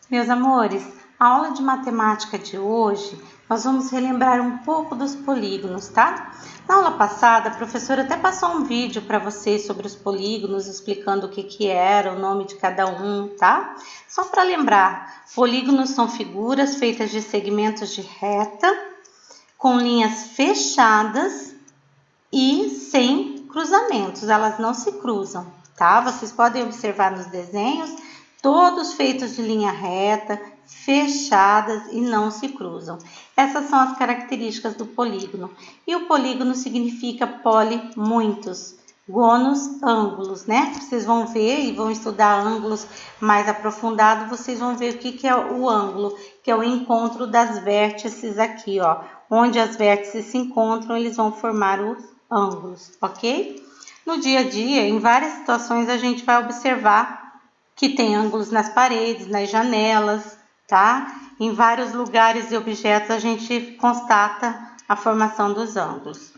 Meus amores, a aula de matemática de hoje, nós vamos relembrar um pouco dos polígonos, tá? Na aula passada, a professora até passou um vídeo para vocês sobre os polígonos, explicando o que era, o nome de cada um, tá? Só para lembrar, polígonos são figuras feitas de segmentos de reta, com linhas fechadas e sem cruzamentos, elas não se cruzam, tá? Vocês podem observar nos desenhos, todos feitos de linha reta, fechadas e não se cruzam. Essas são as características do polígono. E o polígono significa poli, muitos, gonos, ângulos, né? Vocês vão ver e vão estudar ângulos mais aprofundado, vocês vão ver o que é o ângulo, que é o encontro das vértices aqui, ó. Onde as vértices se encontram, eles vão formar os ângulos, ok? No dia a dia, em várias situações, a gente vai observar que tem ângulos nas paredes, nas janelas, tá? Em vários lugares e objetos a gente constata a formação dos ângulos.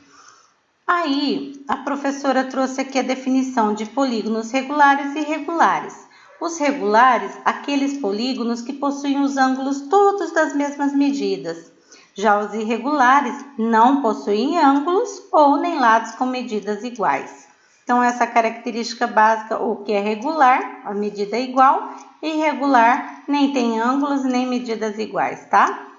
Aí, a professora trouxe aqui a definição de polígonos regulares e irregulares. Os regulares, aqueles polígonos que possuem os ângulos todos das mesmas medidas. Já os irregulares não possuem ângulos ou nem lados com medidas iguais. Então, essa característica básica, o que é regular, a medida é igual, e irregular, nem tem ângulos nem medidas iguais, tá?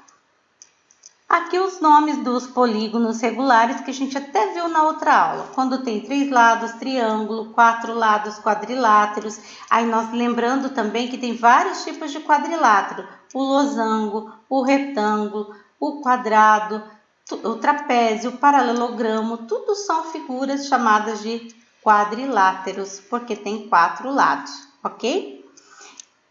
Aqui os nomes dos polígonos regulares que a gente até viu na outra aula. Quando tem 3 lados, triângulo, 4 lados, quadriláteros. Aí nós lembrando também que tem vários tipos de quadrilátero. O losango, o retângulo, o quadrado, o trapézio, o paralelogramo. Tudo são figuras chamadas de quadriláteros, porque tem 4 lados, ok?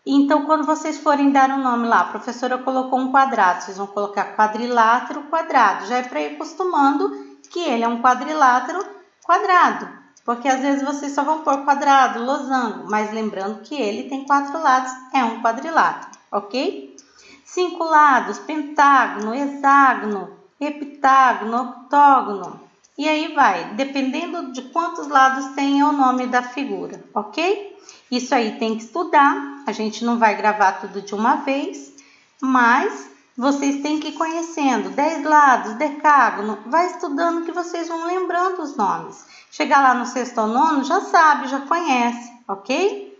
Então, quando vocês forem dar um nome lá, a professora colocou um quadrado, vocês vão colocar quadrilátero, quadrado. Já é para ir acostumando que ele é um quadrilátero quadrado, porque às vezes vocês só vão pôr quadrado, losango, mas lembrando que ele tem 4 lados, é um quadrilátero, ok? 5 lados, pentágono, hexágono, heptágono, octógono. E aí vai, dependendo de quantos lados tem o nome da figura, ok? Isso aí tem que estudar, a gente não vai gravar tudo de uma vez, mas vocês têm que ir conhecendo 10 lados, decágono, vai estudando que vocês vão lembrando os nomes. Chegar lá no sexto ou nono, já sabe, já conhece, ok?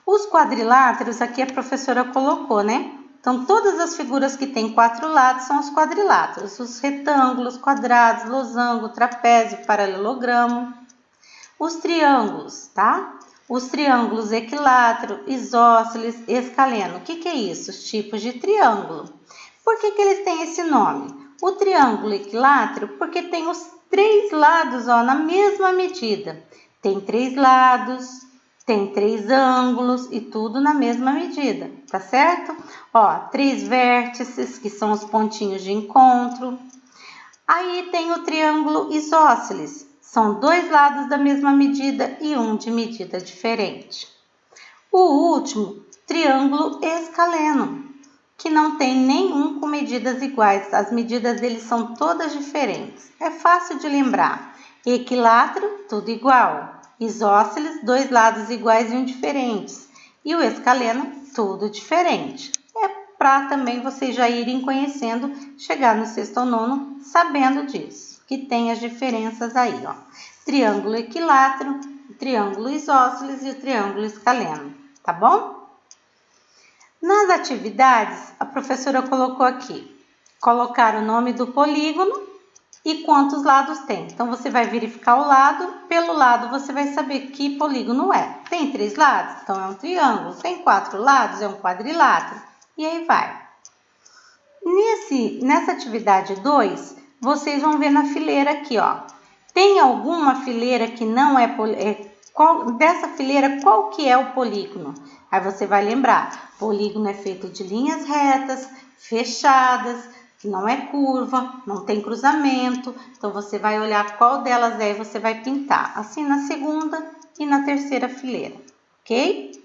Os quadriláteros, aqui a professora colocou, né? Então, todas as figuras que têm 4 lados são os quadriláteros. Os retângulos, quadrados, losango, trapézio, paralelogramo. Os triângulos, tá? Os triângulos equilátero, isósceles, escaleno. O que é isso? Os tipos de triângulo. Por que eles têm esse nome? O triângulo equilátero, porque tem os 3 lados, ó, na mesma medida. Tem 3 lados, tem 3 ângulos e tudo na mesma medida, tá certo? Ó, 3 vértices, que são os pontinhos de encontro. Aí tem o triângulo isósceles, são 2 lados da mesma medida e um de medida diferente. O último, triângulo escaleno, que não tem nenhum com medidas iguais, as medidas deles são todas diferentes. É fácil de lembrar. Equilátero, tudo igual. Isósceles, 2 lados iguais e um diferentes. E o escaleno, tudo diferente. É para também vocês já irem conhecendo, chegar no sexto ou nono, sabendo disso, que tem as diferenças aí, ó. Triângulo equilátero, triângulo isósceles e o triângulo escaleno, tá bom? Nas atividades, a professora colocou aqui, colocar o nome do polígono e quantos lados tem. Então, você vai verificar o lado, pelo lado você vai saber que polígono é. Tem 3 lados? Então, é um triângulo. Tem 4 lados? É um quadrilátero. E aí vai. Nessa atividade 2, vocês vão ver na fileira aqui, ó. Tem alguma fileira que não é, dessa fileira, qual que é o polígono? Aí você vai lembrar, polígono é feito de linhas retas, fechadas, que não é curva, não tem cruzamento. Então, você vai olhar qual delas é e você vai pintar. Assim na segunda e na terceira fileira, ok?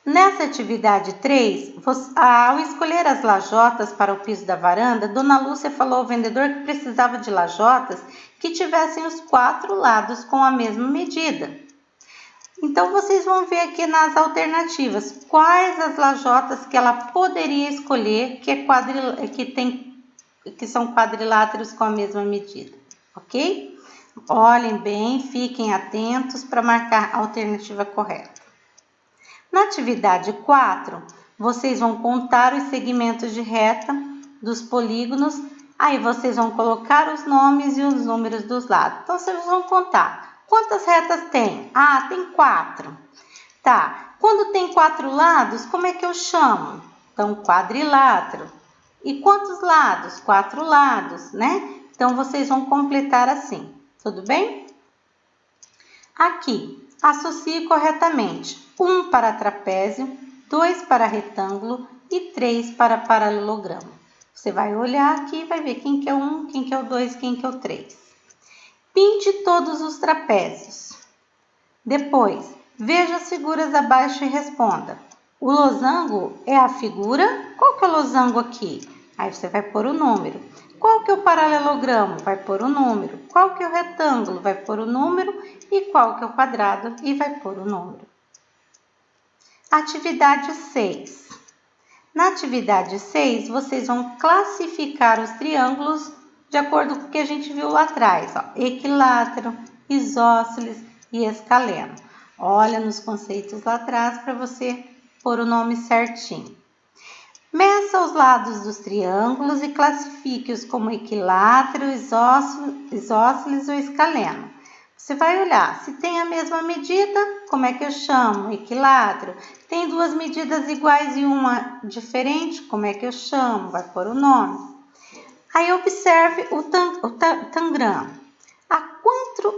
Nessa atividade 3, ao escolher as lajotas para o piso da varanda, Dona Lúcia falou ao vendedor que precisava de lajotas que tivessem os 4 lados com a mesma medida. Então, vocês vão ver aqui nas alternativas quais as lajotas que ela poderia escolher que são quadriláteros com a mesma medida, ok? Olhem bem, fiquem atentos para marcar a alternativa correta. Na atividade 4, vocês vão contar os segmentos de reta dos polígonos, aí vocês vão colocar os nomes e os números dos lados. Então, vocês vão contar. Quantas retas tem? Ah, tem 4. Tá, quando tem 4 lados, como é que eu chamo? Então, quadrilátero. E quantos lados? 4 lados, né? Então, vocês vão completar assim, tudo bem? Aqui, associe corretamente 1 para trapézio, 2 para retângulo e 3 para paralelogramo. Você vai olhar aqui e vai ver quem que é o 1, quem que é o 2, quem que é o 3. Pinte todos os trapézios. Depois, veja as figuras abaixo e responda. O losango é a figura? Qual que é o losango aqui? Aí você vai pôr o número. Qual que é o paralelogramo? Vai pôr o número. Qual que é o retângulo? Vai pôr o número. E qual que é o quadrado? E vai pôr o número. Atividade 6. Na atividade 6, vocês vão classificar os triângulos de acordo com o que a gente viu lá atrás, ó, equilátero, isósceles e escaleno. Olha nos conceitos lá atrás para você pôr o nome certinho. Meça os lados dos triângulos e classifique-os como equilátero, isósceles ou escaleno. Você vai olhar, se tem a mesma medida, como é que eu chamo? Equilátero. Tem duas medidas iguais e uma diferente, como é que eu chamo? Vai pôr o nome. Aí observe o tangram. Há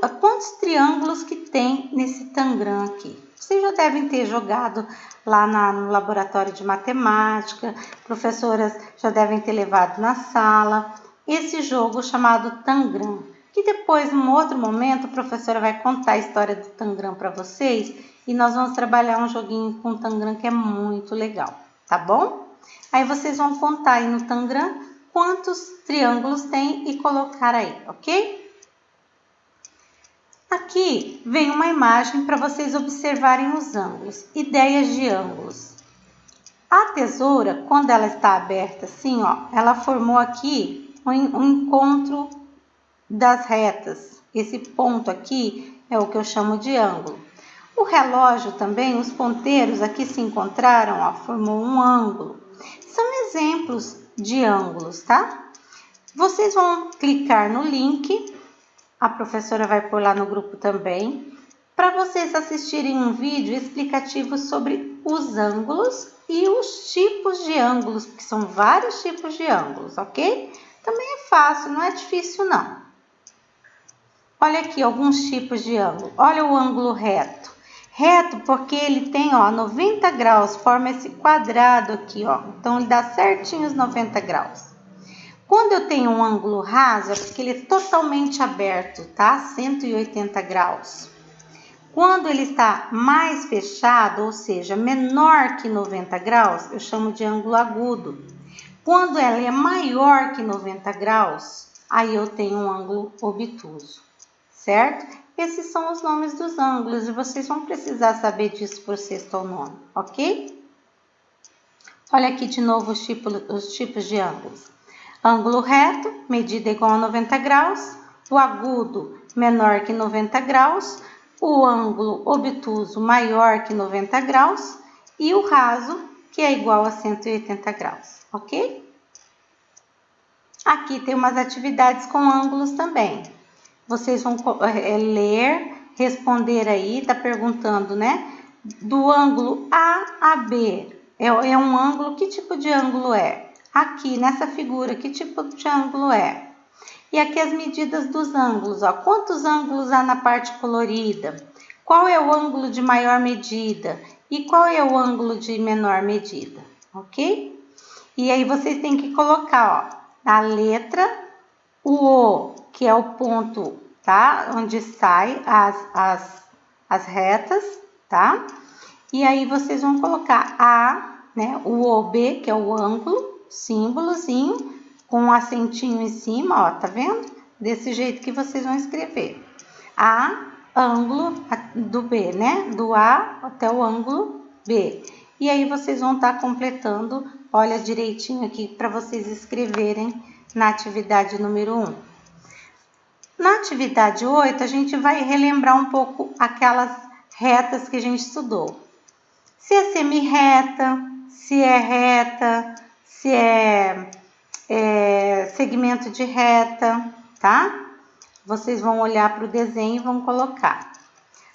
quantos triângulos que tem nesse tangram aqui? Vocês já devem ter jogado lá no laboratório de matemática, professoras já devem ter levado na sala esse jogo chamado tangram, que depois, num outro momento, a professora vai contar a história do tangram para vocês e nós vamos trabalhar um joguinho com tangram que é muito legal, tá bom? Aí vocês vão contar aí no tangram quantos triângulos tem e colocar aí, ok? Aqui vem uma imagem para vocês observarem os ângulos, ideias de ângulos. A tesoura, quando ela está aberta assim, ó, ela formou aqui um encontro das retas. Esse ponto aqui é o que eu chamo de ângulo. O relógio também, os ponteiros aqui se encontraram, ó, formou um ângulo. São exemplos de ângulos, tá? Vocês vão clicar no link, a professora vai pôr lá no grupo também, para vocês assistirem um vídeo explicativo sobre os ângulos e os tipos de ângulos, porque são vários tipos de ângulos, ok? Também é fácil, não é difícil não. Olha aqui alguns tipos de ângulo. Olha o ângulo reto. Reto porque ele tem, ó, 90 graus, forma esse quadrado aqui, ó. Então, ele dá certinho os 90 graus. Quando eu tenho um ângulo raso, é porque ele é totalmente aberto, tá? 180 graus. Quando ele está mais fechado, ou seja, menor que 90 graus, eu chamo de ângulo agudo. Quando ela é maior que 90 graus, aí eu tenho um ângulo obtuso, certo? Esses são os nomes dos ângulos e vocês vão precisar saber disso por sexto nome, ok? Olha aqui de novo os tipos de ângulos. Ângulo reto, medida igual a 90 graus. O agudo, menor que 90 graus. O ângulo obtuso, maior que 90 graus. E o raso, que é igual a 180 graus, ok? Aqui tem umas atividades com ângulos também. Vocês vão ler, responder aí, tá perguntando, né? Do ângulo A a B, é um ângulo, que tipo de ângulo é? Aqui, nessa figura, que tipo de ângulo é? E aqui as medidas dos ângulos, ó. Quantos ângulos há na parte colorida? Qual é o ângulo de maior medida? E qual é o ângulo de menor medida? Ok? E aí vocês têm que colocar, ó, a letra, o O, que é o ponto, tá? Onde sai as retas, tá? E aí vocês vão colocar A, né? O OB, que é o ângulo, símbolozinho, com um acentinho em cima, ó, tá vendo? Desse jeito que vocês vão escrever. A, ângulo do B, né? Do A até o ângulo B. E aí vocês vão estar completando, olha direitinho aqui para vocês escreverem na atividade número 1. Na atividade 8, a gente vai relembrar um pouco aquelas retas que a gente estudou. Se é semirreta, se é reta, se é segmento de reta, tá? Vocês vão olhar para o desenho e vão colocar.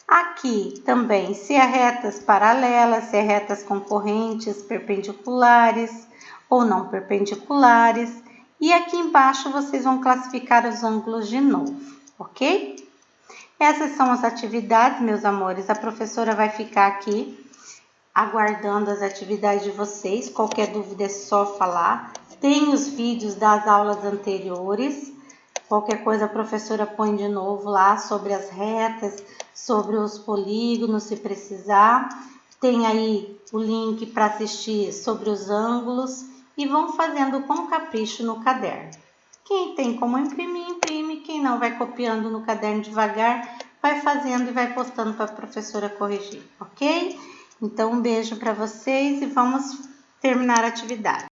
Aqui também, se é retas paralelas, se é retas concorrentes, perpendiculares ou não perpendiculares. E aqui embaixo vocês vão classificar os ângulos de novo, ok? Essas são as atividades, meus amores. A professora vai ficar aqui aguardando as atividades de vocês. Qualquer dúvida é só falar. Tem os vídeos das aulas anteriores. Qualquer coisa a professora põe de novo lá sobre as retas, sobre os polígonos, se precisar. Tem aí o link para assistir sobre os ângulos e vão fazendo com capricho no caderno. Quem tem como imprimir, imprime. Quem não, vai copiando no caderno devagar, vai fazendo e vai postando para a professora corrigir, ok? Então, um beijo para vocês e vamos terminar a atividade.